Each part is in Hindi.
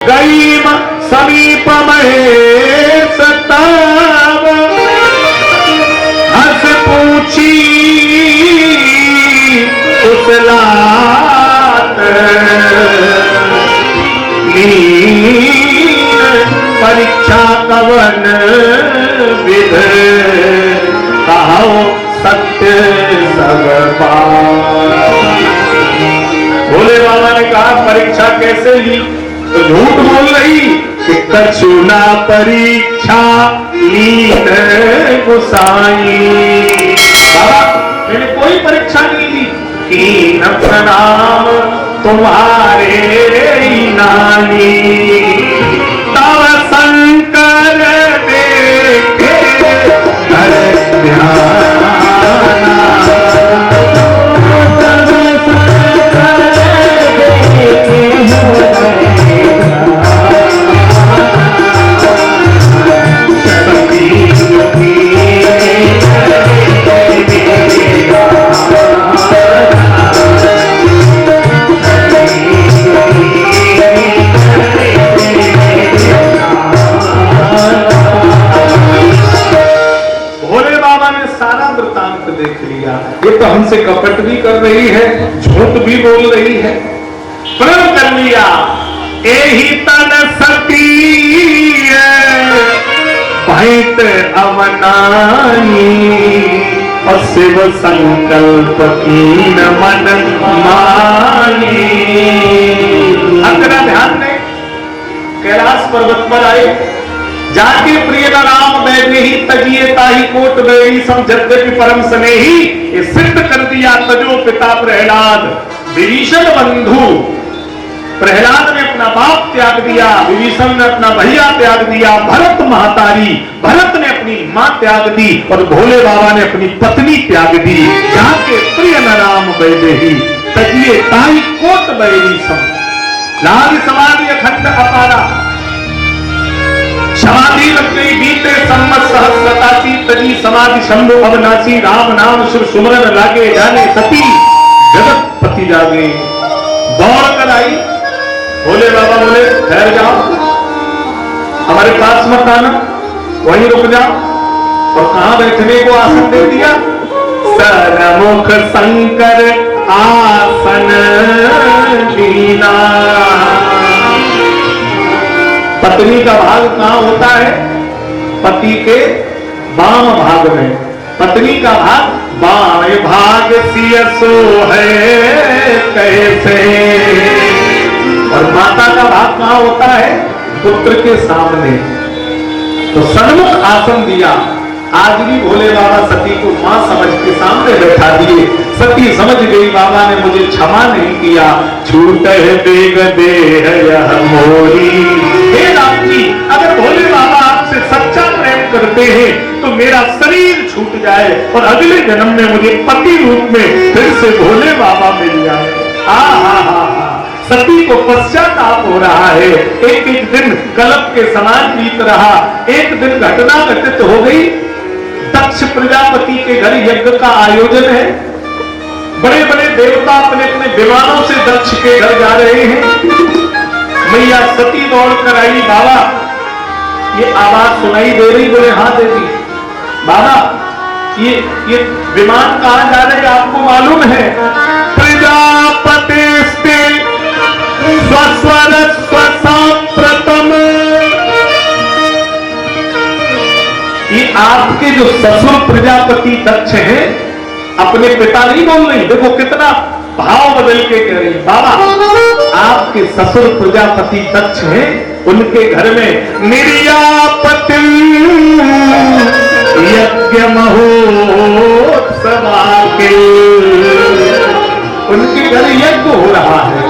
गईम समीप महेश ताव हंस पूछी उस लात परीक्षा कवन विध कहो सत्य सब भोले बाबा ने कहा परीक्षा कैसे ली? तो झूठ बोल रही कि कछुना परीक्षा लीन गुसाई। बाबा मैंने कोई परीक्षा नहीं ली, कीन प्रणाम तुम्हारे नानी तव शंकर देखे हर ध्यान। देख लिया ये तो हमसे कपट भी कर रही है, झूठ भी बोल रही है। प्रण कर लिया एही तन सती भैत अवनाई और शिव संकल्प कीन मन मानी। अंतरा ध्यान दें, कैलाश पर्वत पर आए, जाके प्रिय राम बैदेही तजिए ताही कोट बैरी समझद्यपि परम स्नेही। ये सिद्ध कर दिया तजो पिता प्रहलाद विभीषण बंधु। प्रहलाद ने अपना बाप त्याग दिया, विभीषण ने अपना भैया त्याग दिया, भरत महतारी भरत ने अपनी मां त्याग दी और भोले बाबा ने अपनी पत्नी त्याग दी। जाके प्रिय राम बैदेही तजिए ताही कोट बैरी सम लाल समाधि अखंड अपारा। समाधि लग गई बीते सम्मत सहस्रतासी तजी समाधि शंभु अवनाशी। राम नाम शिव सुमरन लागे जाने सती जगत पति जागे। दौड़ कर आई, भोले बाबा बोले ठहर जाओ, हमारे पास मत आना, वहीं रुक जाओ। और कहां बैठने को आसन दे दिया? सरमुख शंकर आसन दीना। पत्नी का भाग कहां होता है? पति के बाम भाग में। पत्नी का भाग बाएं भाग सियसो है कैसे। और माता का भाग कहां होता है? पुत्र के सामने। तो सन्मुख आसन दिया। आज भी भोले बाबा सती को मां समझ के सामने बैठा दिए। सती समझ गई बाबा ने मुझे क्षमा नहीं किया। छूट है बेग देह यह मोरी। हे राम जी, अगर भोले बाबा आपसे सच्चा प्रेम करते हैं तो मेरा शरीर छूट जाए और अगले जन्म में मुझे पति रूप में फिर से भोले बाबा मिल जाए। सती को पश्चाताप हो रहा है। एक एक दिन कलप के समान बीत रहा। एक दिन घटना घटित हो गई। दक्ष प्रजापति के घर यज्ञ का आयोजन है। बड़े बड़े देवता अपने अपने विमानों से दक्ष के घर जा रहे हैं। मैया सती दौड़ कर आई। बाबा ये आवाज सुनाई दे रही? बोले हाँ देवी। बाबा ये विमान कहां जा रहे आपको मालूम है? प्रजापति स्वस्वर स्वसाप्रतम। ये आपके जो ससुर प्रजापति दक्ष हैं, अपने पिता नहीं बोल रही। देखो कितना भाव बदल के कह रही। बाबा आपके ससुर प्रजापति दक्ष हैं, उनके घर में निर्यापति यज्ञ महोत्सव के उनके घर यज्ञ हो रहा है।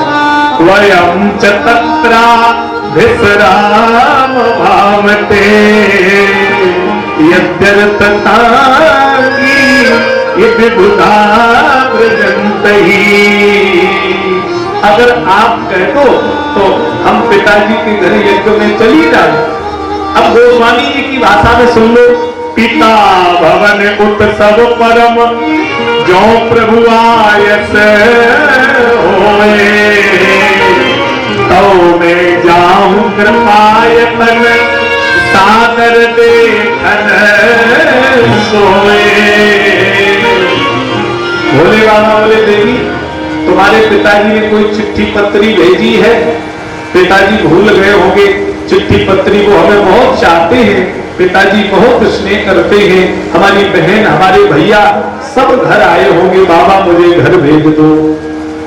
वयम च तत्रा विश्राम भावते यद्यर्थता ये विभुता व्रजंतहि। अगर आप कह दो तो हम पिताजी के घर यज्ञ में चली जाए। अब गोस्वामी जी की भाषा में सुन लो। पिता भवन उत्सव परम जो प्रभु आयस होए तो मैं जाऊं कृपायतन सादर देखन सोए। भोले बाबा बोले देवी तुम्हारे पिताजी ने कोई चिट्ठी पत्री भेजी है? पिताजी भूल गए होंगे, चिट्ठी पत्री वो हमें बहुत चाहते हैं, पिताजी बहुत स्नेह करते हैं, हमारी बहन हमारे भैया सब घर आए होंगे, बाबा मुझे घर भेज दो।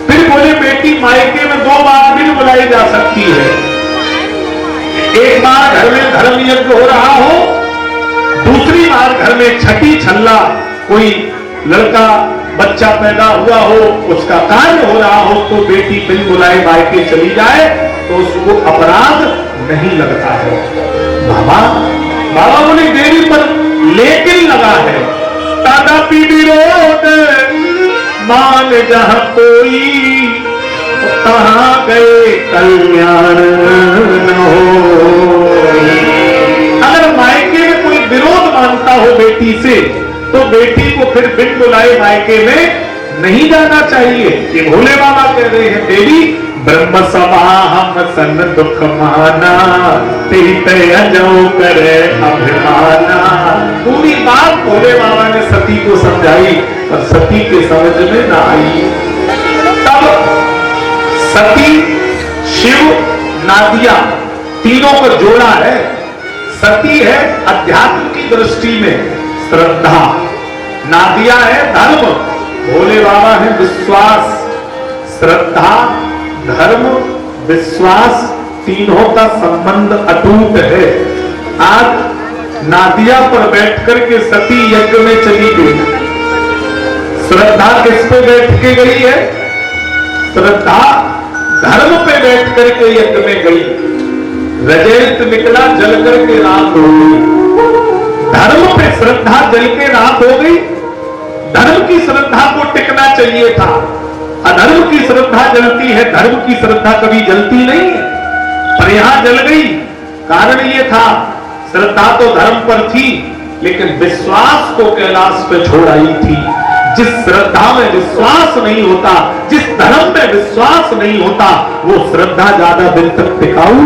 फिर बोले बेटी मायके में 2 बार भी बुलाई जा सकती है, एक बार घर में धर्म यज्ञ हो रहा हो, दूसरी बार घर में छठी छल्ला कोई लड़का बच्चा पैदा हुआ हो, उसका कार्य हो रहा हो, तो बेटी बिन बुलाए मायके चली जाए तो उसको अपराध नहीं लगता है। बाबा बाबा बोले देवी पर लेकिन लगा है, तदपि विरोध मान जहां कोई तहां गए कल्याण न हो। अगर मायके में कोई विरोध मानता हो बेटी से तो बेटी को फिर बिन बुलाए मायके में नहीं जाना चाहिए। ये भोले बाबा कह रहे हैं देवी ब्रह्म सभा हम सन दुख माना तिरते अजो करे अभिमाना। पूरी बात भोले बाबा ने सती को समझाई और सती के समझ में ना आई। तब सती शिव नादिया तीनों को जोड़ा है। सती है अध्यात्म की दृष्टि में श्रद्धा, नादिया है धर्म, भोले बाबा है विश्वास। श्रद्धा धर्म विश्वास तीनों का संबंध अटूट है। आज नादिया पर बैठकर के सती यज्ञ में चली गई। श्रद्धा किस पे बैठ के गई है? श्रद्धा धर्म पे बैठ करके यज्ञ में गई। रजत निकला जल करके रात हो गई। धर्म पे श्रद्धा जल के रात हो गई। धर्म की श्रद्धा को टिकना चाहिए था, अधर्म की श्रद्धा जलती है, धर्म की श्रद्धा कभी जलती नहीं है, पर यहां जल गई। कारण ये था श्रद्धा तो धर्म पर थी लेकिन विश्वास को कैलाश पे छोड़ आई थी। जिस श्रद्धा में विश्वास नहीं होता, जिस धर्म में विश्वास नहीं होता, वो श्रद्धा ज्यादा दिन तक टिकाऊ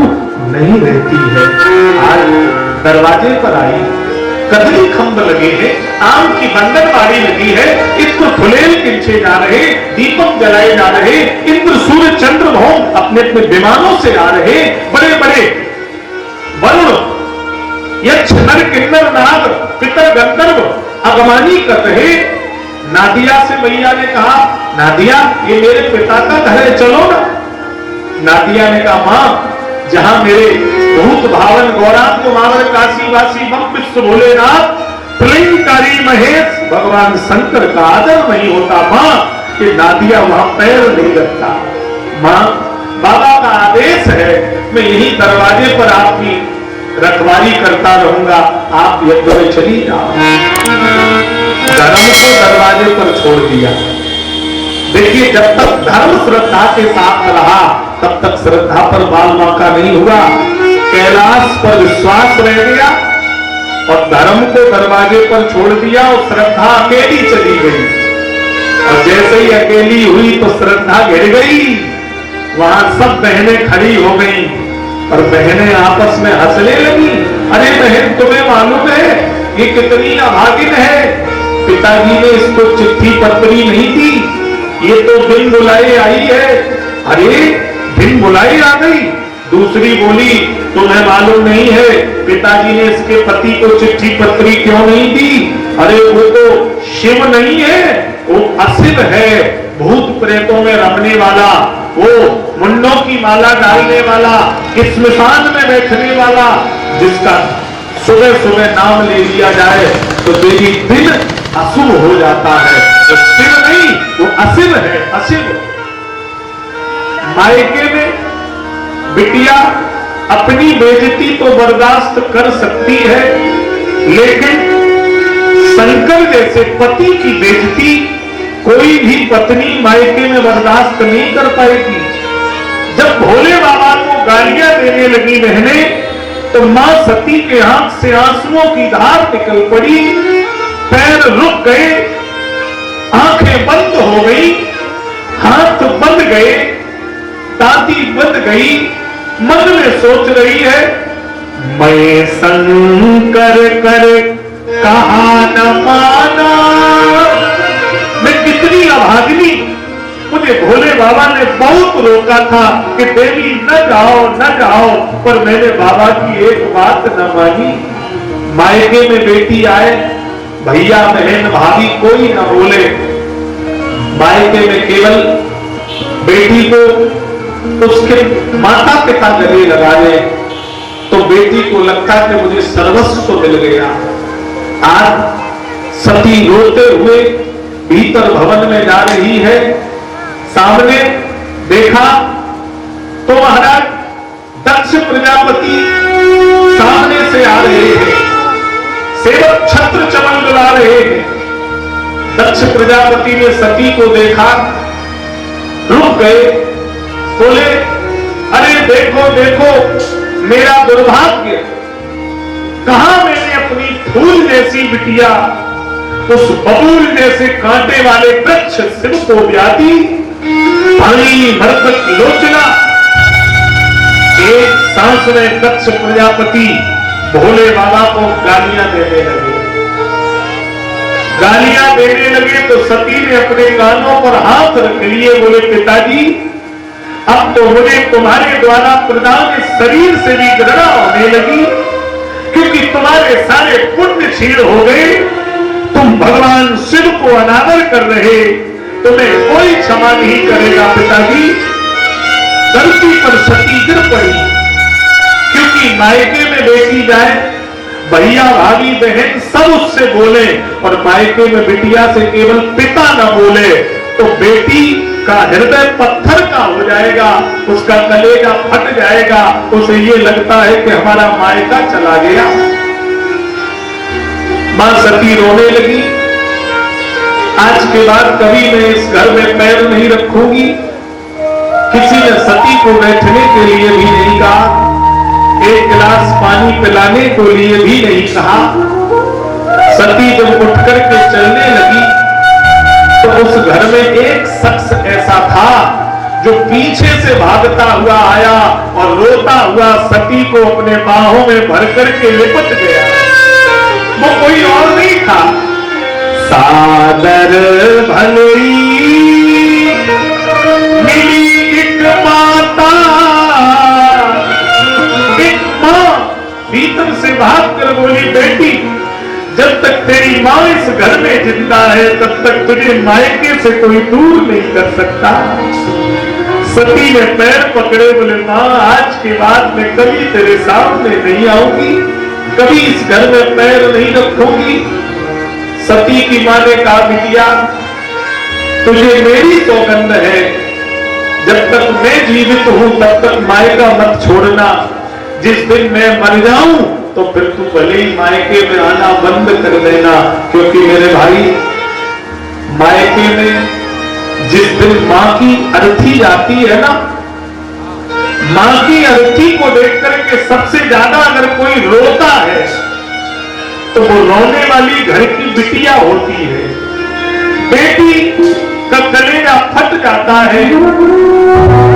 नहीं रहती है। आज दरवाजे पर आई, कदली खंभ लगे हैं, आम की बंदरबाड़ी लगी है, इत्र फुलेल खिंचे जा रहे, दीपक जलाए जा रहे, इंद्र सूर्य चंद्र भौम अपने अपने विमानों से आ रहे, बड़े बड़े वरुण यक्ष नर किन्नर नाग पितर गंधर्व अगमानी कर रहे। नादिया से मैया ने कहा नादिया ये मेरे पिता का घर है, चलो ना। नादिया ने कहा मां जहां मेरे भूत भावन गौरांग कुमार काशी वासी बम विश्व भोलेनाथ प्रलयकारी महेश भगवान शंकर का आदर नहीं होता मां, कि नादिया वहां पैर नहीं रखता। मां बाबा का आदेश है, मैं यही दरवाजे पर आपकी रखवाली करता रहूंगा, आप यज्ञ में चली जाओ। धर्म को दरवाजे पर छोड़ दिया। देखिए जब तक धर्म श्रद्धा के साथ रहा तब तक श्रद्धा पर बाल मौका नहीं हुआ, कैलाश पर विश्वास रह गया और धर्म को दरवाजे पर छोड़ दिया और श्रद्धा अकेली चली गई। और जैसे ही अकेली हुई तो श्रद्धा गिर गई। वहां सब बहनें खड़ी हो गई और बहनें आपस में हंसने लगी। अरे बहन तुम्हें मालूम है ये कितनी अभागिन है, पिताजी ने इसको चिट्ठी पत्री नहीं दी, ये तो बिन बुलाए आई है। अरे बिन बुलाई आ गई। दूसरी बोली तुम्हें मालूम नहीं है पिताजी ने इसके पति को चिट्ठी पत्री क्यों नहीं दी? अरे वो तो शिव नहीं है, वो अशिव है, भूत प्रेतों में रमने वाला, वो मुंडों की माला डालने वाला, स्मशान में बैठने वाला, जिसका सुबह सुबह नाम ले लिया जाए तो देवी दिन अशुभ हो जाता है। वो शिव नहीं, वो अशिव है, अशिव। मायके में बिटिया अपनी बेइज्जती तो बर्दाश्त कर सकती है, लेकिन शंकर जैसे पति की बेइज्जती कोई भी पत्नी मायके में बर्दाश्त नहीं कर पाएगी। जब भोले बाबा को गालियां देने लगी बहनें तो मां सती के आंख से आंसुओं की धार निकल पड़ी, पैर रुक गए, आंखें बंद हो गई, हाथ बंद गए। ताती बन गई, मन में सोच रही है, मैं शंकर कर कहा न माना, मैं कितनी अभागिनी, मुझे भोले बाबा ने बहुत रोका था कि देवी न जाओ न जाओ, पर मैंने बाबा की एक बात न मानी। मायके में बेटी आए, भैया बहन भाभी कोई न बोले, मायके में केवल बेटी को उसके माता पिता गले लगा ले तो बेटी को लगता कि मुझे सर्वस्व मिल गया। आज सती रोते हुए भीतर भवन में जा रही है, सामने देखा तो महाराज दक्ष प्रजापति सामने से आ रहे हैं, सेवक छत्र चमन ला रहे हैं। दक्ष प्रजापति ने सती को देखा, रुक गए, बोले अरे देखो देखो मेरा दुर्भाग्य, कहां मैंने अपनी फूल जैसी बिटिया उस बबूल जैसे कांटे वाले वृक्ष शिव को व्याधी, पानी मरकत लोचना। एक सांस में दक्ष प्रजापति भोले बाबा को गालियां देने लगे, गालियां देने लगे तो सती ने अपने कानों पर हाथ रख लिए, बोले पिताजी अब तो मुझे तुम्हारे द्वारा प्रदान शरीर से भी घृणा होने लगी, क्योंकि तुम्हारे सारे पुण्य क्षीण हो गए, तुम भगवान शिव को अनादर कर रहे, तुम्हें कोई क्षमा नहीं करेगा पिताजी। धरती पर सती गिर पड़ी, क्योंकि मायके में बेटी जाए भैया भाभी बहन सब उससे बोले और मायके में बिटिया से केवल पिता न बोले तो बेटी का हृदय पत्थर का हो जाएगा, उसका कलेजा फट जाएगा, उसे ये लगता है कि हमारा मायका चला गया। मां सती रोने लगी, आज के बाद कभी मैं इस घर में पैर नहीं रखूंगी। किसी ने सती को बैठने के लिए भी नहीं कहा, एक गिलास पानी पिलाने के लिए भी नहीं कहा। सती जब उठ करके चलने लगी तो उस घर में एक शख्स ऐसा था जो पीछे से भागता हुआ आया और रोता हुआ सती को अपने बाहों में भर करके लिपट गया। वो कोई और नहीं था, सादर भलई मिली एक माता, एक मां भीतर से भाग कर बोली बेटी जब तक तेरी मां इस घर में जिंदा है तब तक तुझे मायके से कोई दूर नहीं कर सकता। सती ने पैर पकड़े, बोले मां आज के बाद मैं कभी तेरे सामने नहीं आऊंगी, कभी इस घर में पैर नहीं रखूंगी। सती की मां ने कहा बिटिया तुझे मेरी सौगंध है, जब तक मैं जीवित हूं तब तक मायका मत छोड़ना, जिस दिन मैं मर जाऊं तो फिर तू भले ही मायके में आना बंद कर देना, क्योंकि मेरे भाई मायके में जिस दिन मां की अर्थी जाती है ना, मां की अर्थी को देख करके सबसे ज्यादा अगर कोई रोता है तो वो रोने वाली घर की बिटिया होती है। बेटी का कलेजा फट जाता है,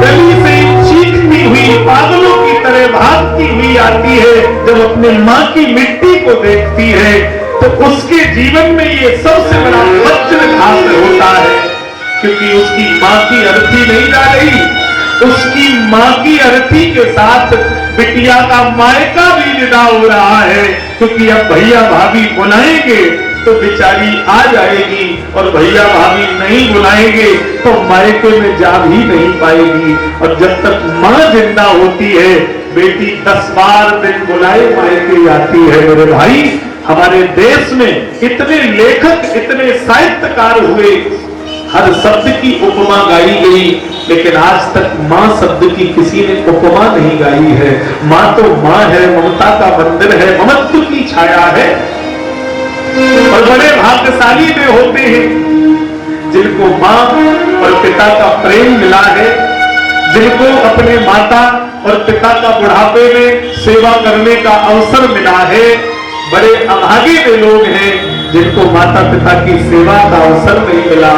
गली से चीखती हुई पागलों की तरह भागती हुई आती है, जब अपनी मां की मिट्टी को देखती है तो उसके जीवन में ये सबसे बड़ा वज्रघात होता है, क्योंकि उसकी मां की अर्थी नहीं जा रही, उसकी मां की अर्थी के साथ बिटिया का मायका भी विदा हो रहा है, क्योंकि अब भैया भाभी बुलाएंगे तो बेचारी आ जाएगी और भैया भाभी नहीं बुलाएंगे तो मायके में जा भी नहीं पाएगी। और जब तक मां जिंदा होती है बेटी 10 बार दिन बुलाए मायके आती है। मेरे भाई हमारे देश में इतने लेखक इतने साहित्यकार हुए, हर शब्द की उपमा गाई गई, लेकिन आज तक मां शब्द की किसी ने उपमा नहीं गाई है। मां तो मां है, ममता का मंदिर है, ममत्व की छाया है। और बड़े भाग्यशाली वे होते हैं जिनको मां और पिता का प्रेम मिला है, जिनको अपने माता और पिता का बुढ़ापे में सेवा करने का अवसर मिला है। बड़े अभागे वे लोग हैं जिनको माता पिता की सेवा का अवसर नहीं मिला,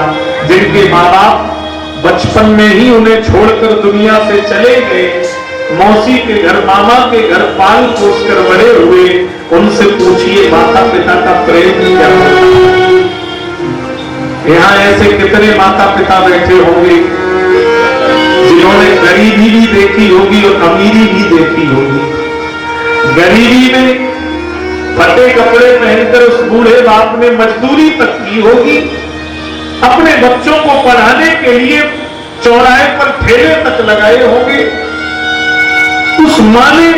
जिनके माँ बाप बचपन में ही उन्हें छोड़कर दुनिया से चले गए, मौसी के घर, मामा के घर पाल पोस कर बड़े हुए, उनसे पूछिए माता पिता का प्रेम क्या होता है। यहाँ ऐसे कितने माता पिता बैठे होंगे जिन्होंने गरीबी भी देखी होगी और अमीरी भी देखी होगी। गरीबी में फटे कपड़े पहनकर उस बूढ़े बाप ने मजदूरी तक की होगी, अपने बच्चों को पढ़ाने के लिए चौराहे पर ठेले तक लगाए होंगे। उस मां ने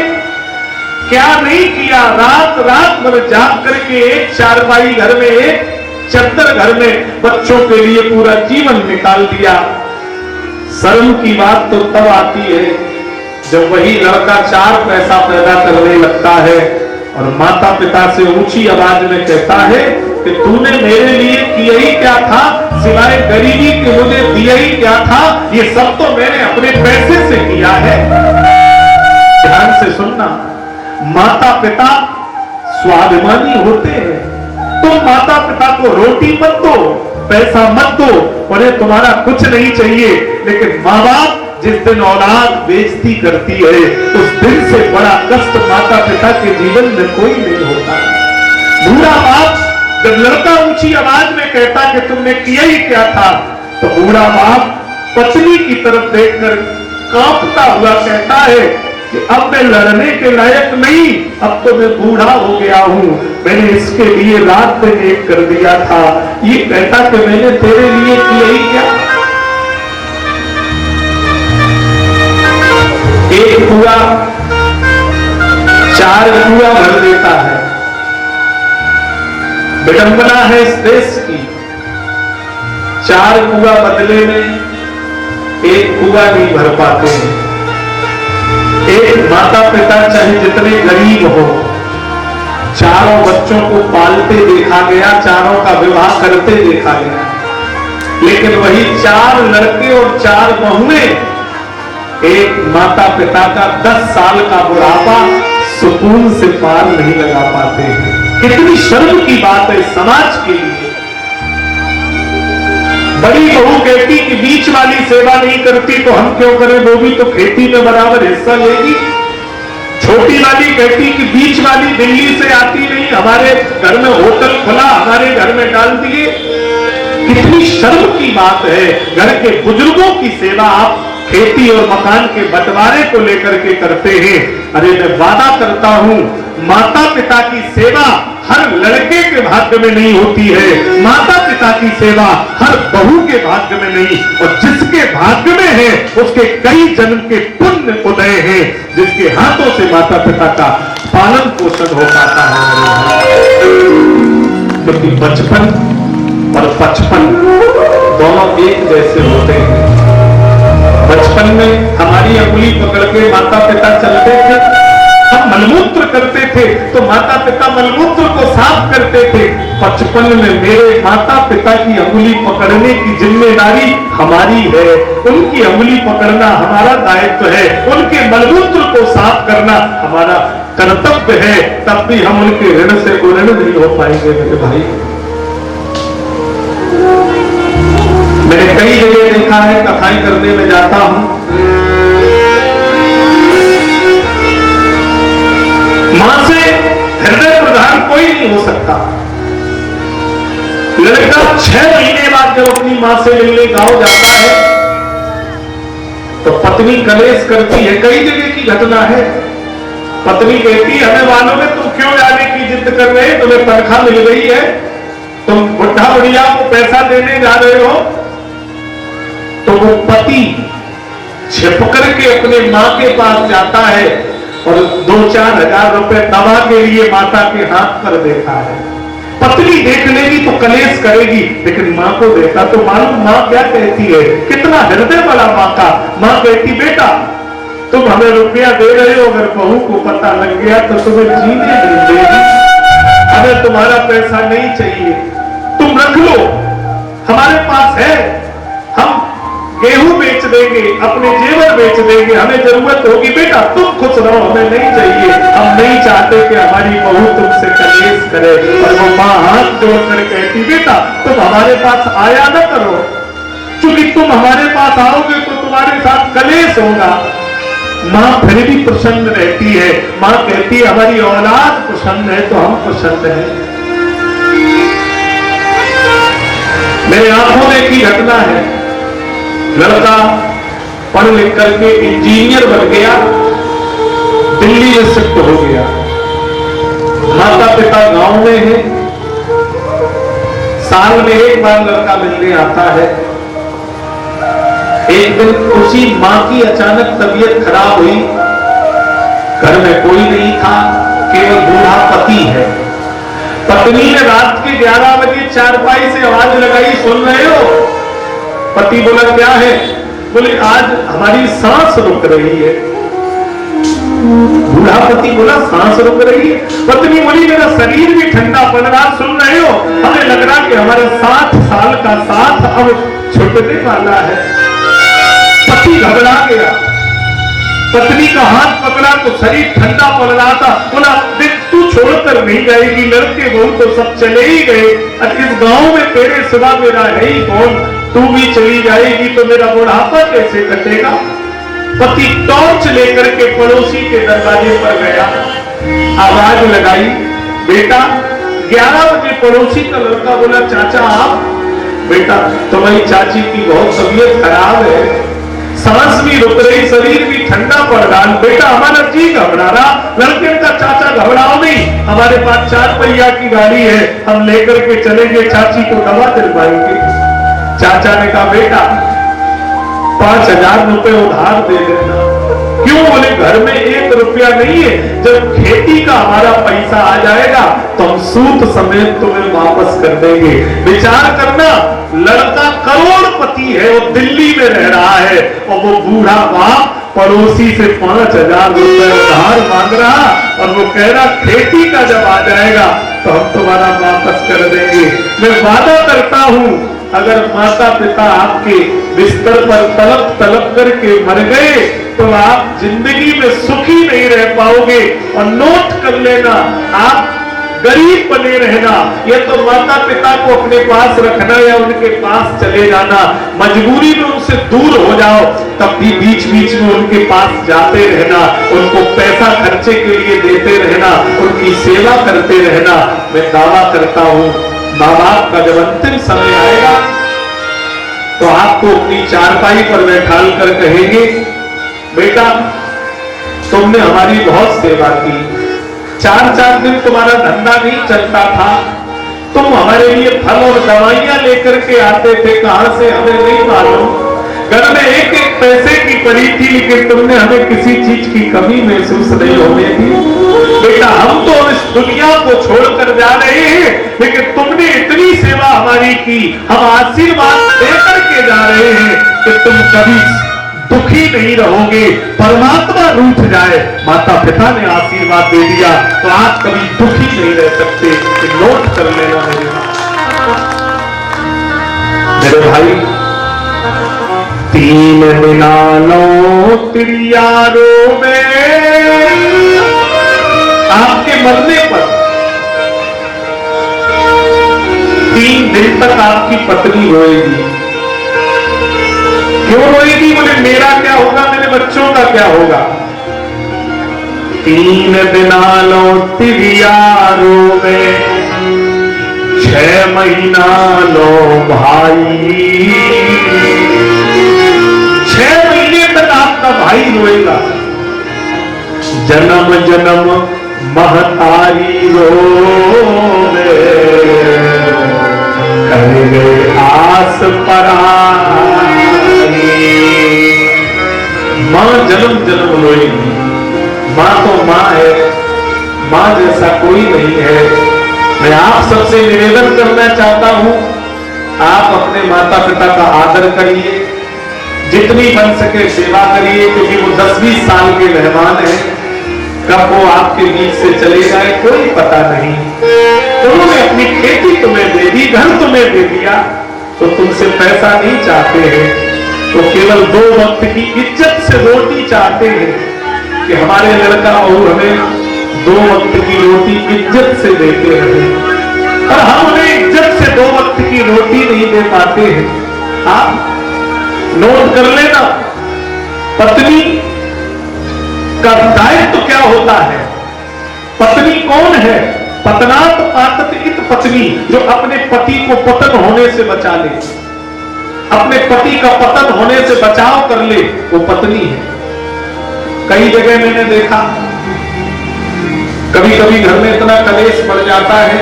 क्या नहीं किया, रात रात भर जाग करके एक चारपाई घर में, एक चद्दर घर में बच्चों के लिए पूरा जीवन निकाल दिया। शर्म की बात तो तब आती है जब वही लड़का 4 पैसा पैदा करने लगता है और माता पिता से ऊंची आवाज में कहता है कि तूने मेरे लिए किया ही क्या था, सिवाय गरीबी के मुझे दिया ही क्या था, ये सब तो मैंने अपने पैसे से किया है। ध्यान से सुनना, माता पिता स्वाभिमानी होते हैं। तुम माता पिता को रोटी मत दो, पैसा मत दो, उन्हें तुम्हारा कुछ नहीं चाहिए, लेकिन माँ बाप जिस दिन औलाद बेइज्जती करती है उस दिन से बड़ा कष्ट माता पिता के जीवन में कोई नहीं होता। बूढ़ा बाप जब लड़का ऊंची आवाज में कहता कि तुमने किया ही क्या था, तो बूढ़ा बाप पत्नी की तरफ देखकर कांपता हुआ कहता है कि अब मैं लड़ने के लायक नहीं, अब तो मैं बूढ़ा हो गया हूं, मैंने इसके लिए रात दिन एक कर दिया था। ये कहता कि मैंने तेरे लिए किया ही क्या। एक कुआ 4 कुआ भर देता है। विडंबना है इस देश की, 4 कुआ बदले में 1 कुआ नहीं भर पाते हैं। एक माता पिता चाहे जितने गरीब हो, चारों बच्चों को पालते देखा गया, चारों का विवाह करते देखा गया, लेकिन वही 4 लड़के और 4 बहुएं एक माता पिता का 10 साल का बुढ़ापा सुकून से पार नहीं लगा पाते हैं। कितनी शर्म की बात है समाज के लिए। बड़ी बहू कहती कि बीच वाली सेवा नहीं करती तो हम क्यों करें, वो भी तो खेती में बराबर हिस्सा लेगी। छोटी वाली कहती कि बीच वाली दिल्ली से आती नहीं, हमारे घर में होटल खुला, हमारे घर में डाल दिए। कितनी शर्म की बात है। घर के बुजुर्गों की सेवा आप खेती और मकान के बंटवारे को लेकर के करते हैं। अरे मैं वादा करता हूं, माता पिता की सेवा हर लड़के के भाग्य में नहीं होती है, माता पिता की सेवा हर बहू के भाग्य में नहीं, और जिसके भाग्य में है उसके कई जन्म के पुण्य उदय हैं, जिसके हाथों से माता पिता का पालन पोषण हो पाता है। क्योंकि बचपन और 55 दोनों एक जैसे होते हैं। बचपन में हमारी अंगुली पकड़ के माता पिता चलते थे, हम मलमूत्र करते थे तो माता पिता मलमूत्र को साफ करते थे। 55 में मेरे माता पिता की अंगुली पकड़ने की जिम्मेदारी हमारी है, उनकी अंगुली पकड़ना हमारा दायित्व है, उनके मलमूत्र को साफ करना हमारा कर्तव्य है। तब भी हम उनके ऋण से उऋण नहीं हो पाएंगे मेरे भाई। मैंने कई जगह देखा है, कथाएं करने में जाता हूं, मां से हृदय प्रधान कोई नहीं हो सकता। लड़का 6 महीने बाद जब अपनी मां से मिलने गांव जाता है तो पत्नी कलेश करती है। कई जगह की घटना है। पत्नी कहती है हमें मालूम है तुम क्यों जाने की जिद कर रहे, तुम्हें तनख्वाह मिल गई है, तुम बुढ़ा बुढ़िया को पैसा देने जा रहे हो। तो वो पति छिप करके अपने मां के पास जाता है और 2-4 हजार रुपए दवा के लिए माता के हाथ पर देता है। पत्नी देख लेगी तो कलेश करेगी, लेकिन मां को देखा तो मालूम मां क्या कहती है, कितना हृदय बड़ा मां का। मां कहती बेटा तुम हमें रुपया दे रहे हो, अगर बहू को पता लग गया तो तुम्हें जीने नहीं देगी, हमें तुम्हारा पैसा नहीं चाहिए, तुम रख लो, हमारे पास है, हम गेहूं बेच देंगे, अपने जेवर बेच देंगे, हमें जरूरत होगी, बेटा तुम खुश रहो, हमें नहीं चाहिए, हम नहीं चाहते कि हमारी बहू तुमसे कलेश करे। और वो मां हाथ जोड़कर कहती बेटा तुम हमारे पास आया न करो, क्योंकि तुम हमारे पास आओगे तो तुम्हारे साथ कलेश होगा। मां फिर भी प्रसन्न रहती है। मां कहती है हमारी औलाद प्रसन्न है तो हम प्रसन्न हैं। मेरे आंखों में की घटना है, लड़का पढ़ लिख करके इंजीनियर बन गया, दिल्ली में शिफ्ट हो गया। माता पिता गांव में है, साल में एक बार लड़का मिलने आता है। एक दिन उसी मां की अचानक तबीयत खराब हुई, घर में कोई नहीं था, केवल बूढ़ा पति है। पत्नी ने रात के 11 बजे चारपाई से आवाज लगाई, सुन रहे हो? पति बोला क्या है? बोले आज हमारी सांस रुक रही है। बूढ़ा पति बोला सांस रुक रही है? पत्नी बोली मेरा शरीर भी ठंडा पड़ रहा, सुन रहे हो? हमें लग रहा कि हमारा 60 साल का साथ अब छूटने वाला है। पति घबरा गया, पत्नी का हाथ पकड़ा तो शरीर ठंडा पड़ रहा था। बोला देख तू छोड़कर नहीं जाएगी, लड़के बहू तो सब चले ही गए, इस गांव में तेरे सिवा मेरा है ही कौन? तू भी चली जाएगी तो मेरा बुढ़ापा कैसे कटेगा? पति टॉर्च लेकर के पड़ोसी के दरवाजे पर गया, आवाज लगाई, बेटा 11 बजे पड़ोसी का लड़का बोला चाचा आप? बेटा तुम्हारी चाची की बहुत तबीयत खराब है, सांस भी रुक रही, शरीर भी ठंडा पड़ रहा। बेटा हमारा जी घबरा रहा। लड़के का चाचा घबराओ नहीं, हमारे पास 4 पहिया की गाड़ी है, हम लेकर के चलेंगे, चाची को दवा दिलवाएंगे। चाचा ने कहा बेटा 5000 रुपए उधार दे देना। क्यों? बोले घर में 1 रुपया नहीं है, जब खेती का हमारा पैसा आ जाएगा तो हम सूद समेत तुम्हें वापस कर देंगे। विचार करना, लड़का करोड़पति है, वो दिल्ली में रह रहा है और वो बूढ़ा बाप पड़ोसी से 5000 रुपए उधार मांग रहा और वो कह रहा खेती का जब आ जाएगा तो हम तुम्हारा वापस कर देंगे। मैं वादा करता हूं अगर माता पिता आपके बिस्तर पर तड़प तड़प करके मर गए तो आप जिंदगी में सुखी नहीं रह पाओगे। और नोट कर लेना, आप गरीब बने रहना, या तो माता पिता को अपने पास रखना या उनके पास चले जाना। मजबूरी में उनसे दूर हो जाओ तब भी बीच बीच में उनके पास जाते रहना, उनको पैसा खर्चे के लिए देते रहना, उनकी सेवा करते रहना। मैं दावा करता हूं माँ बाप का जब अंतिम समय आएगा तो आपको अपनी चारपाई पर बैठाल कर कहेंगे बेटा तुमने हमारी बहुत सेवा की, 4-4 दिन तुम्हारा धंधा नहीं चलता था, तुम हमारे लिए फल और दवाइयां लेकर के आते थे, कहां से हमें नहीं मालूम, घर में 1-1 पैसे की पड़ी थी लेकिन तुमने हमें किसी चीज की कमी महसूस नहीं होने दी। बेटा हम तो इस दुनिया को छोड़कर जा रहे हैं लेकिन तुमने इतनी सेवा हमारी की, हम आशीर्वाद देकर के जा रहे हैं कि तुम कभी दुखी नहीं रहोगे। परमात्मा रूठ जाए, माता पिता ने आशीर्वाद दे दिया तो आप कभी दुखी नहीं रह सकते। नोट कर लेना मेरे भाई, 3 दिनालो तिरियारो में आपके मरने पर 3 दिन तक आपकी पत्नी रोएगी। क्यों रोएगी? बोले मेरा क्या होगा, मेरे बच्चों का क्या होगा। 3 दिनालो तिरियारो में 6 महीना लो भाई, 6 महीने तक आपका भाई रोएगा। जन्म जन्म महतारी रोवे, कर गए आस पराई। मां जन्म जन्म रोएगी। मां तो मां है, मां जैसा कोई नहीं है। मैं आप सबसे निवेदन करना चाहता हूं आप अपने माता पिता का आदर करिए, जितनी बन सके सेवा करिए, क्योंकि वो 10-20 साल के मेहमान हैं, कब वो आपके बीच से चले जाए कोई पता नहीं। उन्होंने अपनी खेती तुम्हें दे दी, घर तुम्हें दे दिया, तो तुमसे पैसा नहीं चाहते हैं, तो केवल 2 वक्त की इज्जत से रोटी चाहते हैं कि हमारे लड़का और हमें 2 वक्त की रोटी इज्जत से देते रहे। और हम उन्हें इज्जत से 2 वक्त की रोटी नहीं दे पाते हैं। आप नोट कर लेना, पत्नी का दायित्व क्या होता है। पत्नी कौन है? पतनात पातत इत पत्नी, जो अपने पति को पतन होने से बचा ले, अपने पति का पतन होने से बचाव कर ले, वो पत्नी है। कई जगह मैंने देखा, कभी कभी घर में इतना कलेश बढ़ जाता है,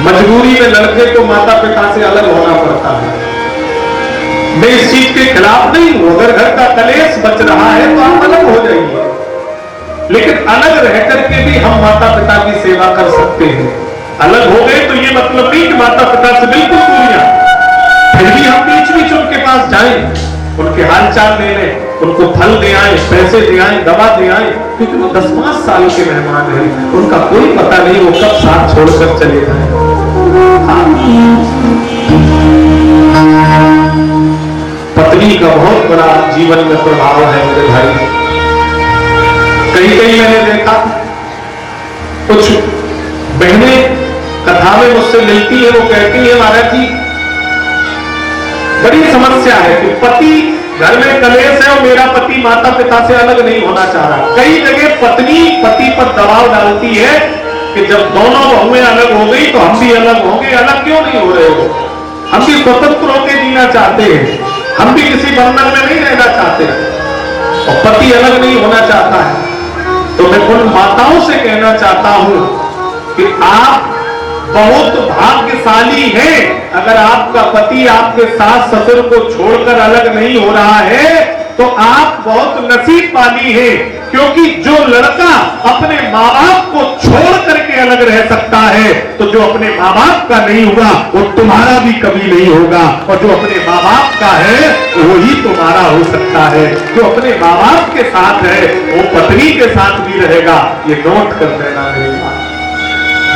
मजबूरी में लड़के को माता पिता से अलग होना पड़ता है। मैं इस चीज के खिलाफ नहीं हूं, अगर घर का कलेश बच रहा है तो आप अलग हो जाइए, लेकिन अलग रह करके भी हम माता पिता की सेवा कर सकते हैं। अलग हो गए तो ये मतलब नहीं कि माता पिता से बिल्कुल दूरियां, फिर भी हम बीच बीच उनके पास जाएं, उनके हालचाल ले लें, उनको फल दे आए, पैसे दे आए, दवा दे आए, क्योंकि वो 10-5 साल के मेहमान हैं, उनका कोई पता नहीं वो कब साथ छोड़कर चले जाए। पत्नी का बहुत बड़ा जीवन में प्रभाव है मेरे भाई। कहीं मैंने देखा कुछ बहनें कथा में मुझसे मिलती है, वो कहती है महाराज जी बड़ी समस्या है कि पति घर में कलेश है और मेरा पति माता पिता से अलग नहीं होना चाह रहा। कई जगह पत्नी पति पर दबाव डालती है कि जब दोनों बहुएं अलग हो गई तो हम भी अलग होंगे। अलग क्यों नहीं हो रहे हो? हम भी स्वतंत्र होकर जीना चाहते हैं, हम भी किसी बंधन में नहीं रहना चाहते, और पति अलग नहीं होना चाहता है। तो मैं उन माताओं से कहना चाहता हूं कि आप बहुत भाग्यशाली हैं अगर आपका पति आपके सास ससुर को छोड़कर अलग नहीं हो रहा है, तो आप बहुत नसीब वाली हैं, क्योंकि जो लड़का अपने माँ बाप को छोड़ करके अलग रह सकता है, तो जो अपने माँ बाप का नहीं हुआ वो तुम्हारा भी कभी नहीं होगा, और जो अपने माँ बाप का है वो ही तुम्हारा हो सकता है। जो अपने माँ बाप के साथ है वो पत्नी के साथ भी रहेगा, ये नोट कर देना मेरी बात।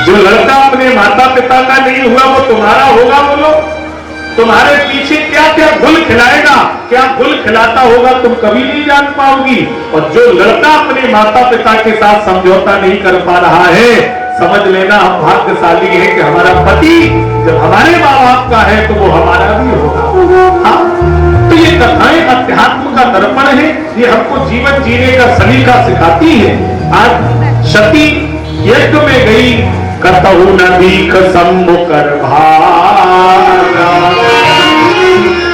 जो लड़का अपने माता पिता का नहीं हुआ वो तुम्हारा होगा। बोलो, तुम्हारे पीछे क्या क्या गुल खिलाएगा, क्या गुल खिलाता होगा तुम कभी नहीं जान पाओगी। और जो लड़का अपने माता पिता के साथ समझौता नहीं कर पा रहा है, समझ लेना हम भाग्यशाली हैं कि हमारा पति जब हमारे माँ बाप का है तो वो हमारा भी होगा। हाँ, तो ये कथाएं अध्यात्म का दर्पण है, ये हमको जीवन जीने का सलीका सिखाती है। आज सती यज्ञ में गई, कतहु नदी सम्मुख कर भागा,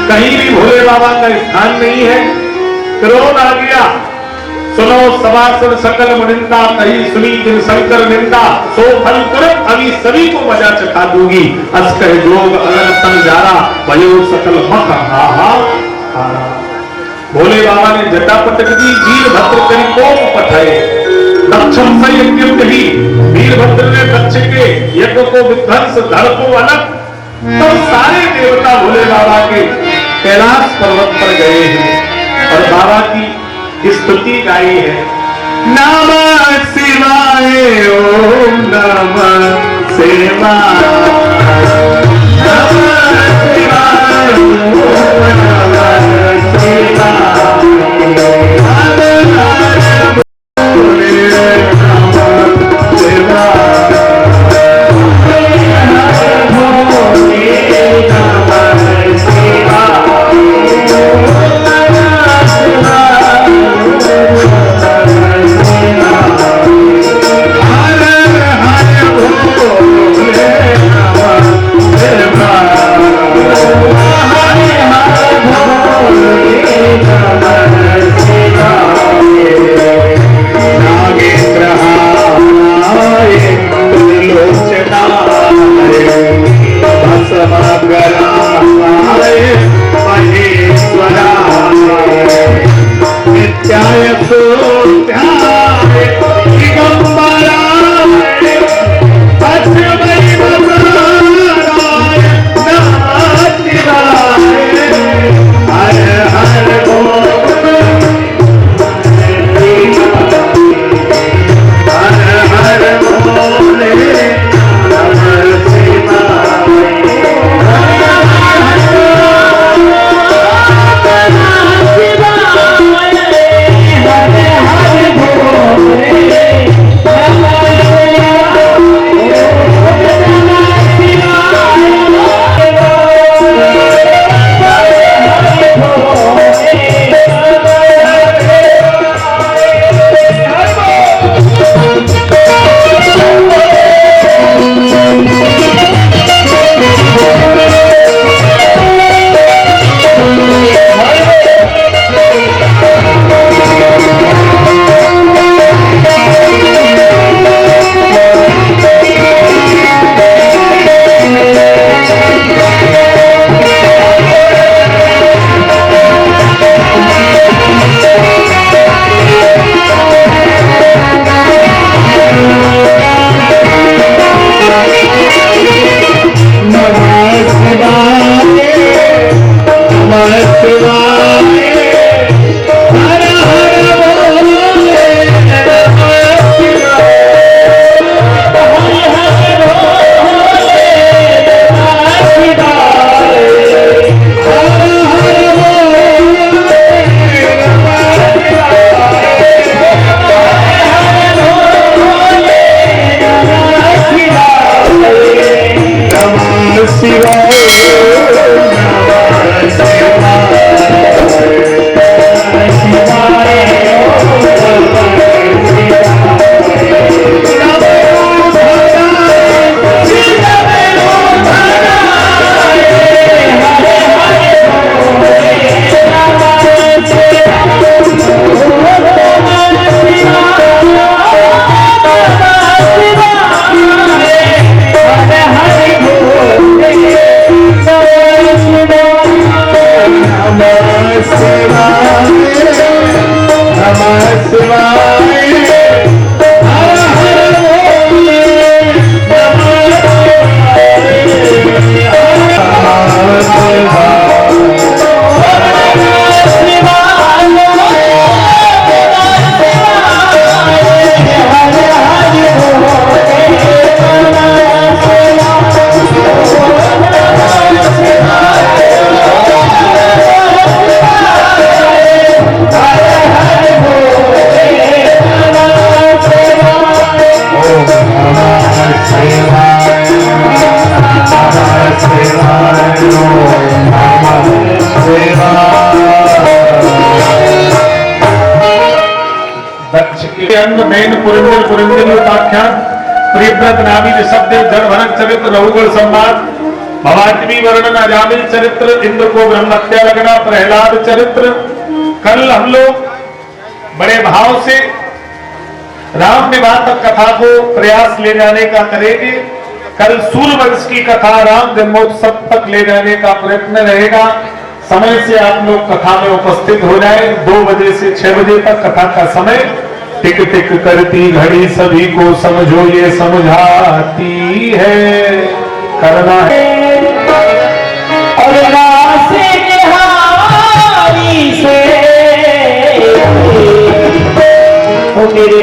कहीं भी भोले बाबा का स्थान नहीं है। क्रोध आ गया, सुनो सभासुर सकल मुनिंदा, कहीं सुनी जिन शंकर निंदा, सो फल तुरंत अभी सभी को मजा चखा दूंगी। अस कहे लोग अलग संजारा, भयो सकल मख हाहा। भोले बाबा ने जटा पटक दी, वीरभद्र करी कोप पठाए, दक्षम से यज्ञ ही, वीरभद्र ने दक्ष के यज्ञ को विध्वंस, धड़ को अलग। तो सारे देवता भोले बाबा के कैलाश पर्वत पर गए हैं और बाबा की स्तुति गाई है। नमः शिवाय, ओम नमः शिवाय, नमः शिवाय, ओम नमः शिवाय। दक्ष के अंग मैन पुरंदर पुरंदर उपाख्यान प्रियव्रत नामी शब्द जड़ भनक चरित्र रघुगुण संवाद भवात्मी वर्णन अजामिल चरित्र इंद्र को ब्रह्मत्या लगना प्रहलाद चरित्र। कल हम लोग बड़े भाव से राम विवाह तक कथा को प्रयास ले जाने का करेंगे। कल सूर्यवंश की कथा राम जन्मोत्सव तक ले जाने का प्रयत्न रहेगा। समय से आप लोग कथा में उपस्थित हो जाए। 2 बजे से 6 बजे तक कथा का समय। टिक टिक करती घड़ी सभी को समझो ये समझाती है, करना है और रासे निहारी से ओ मेरे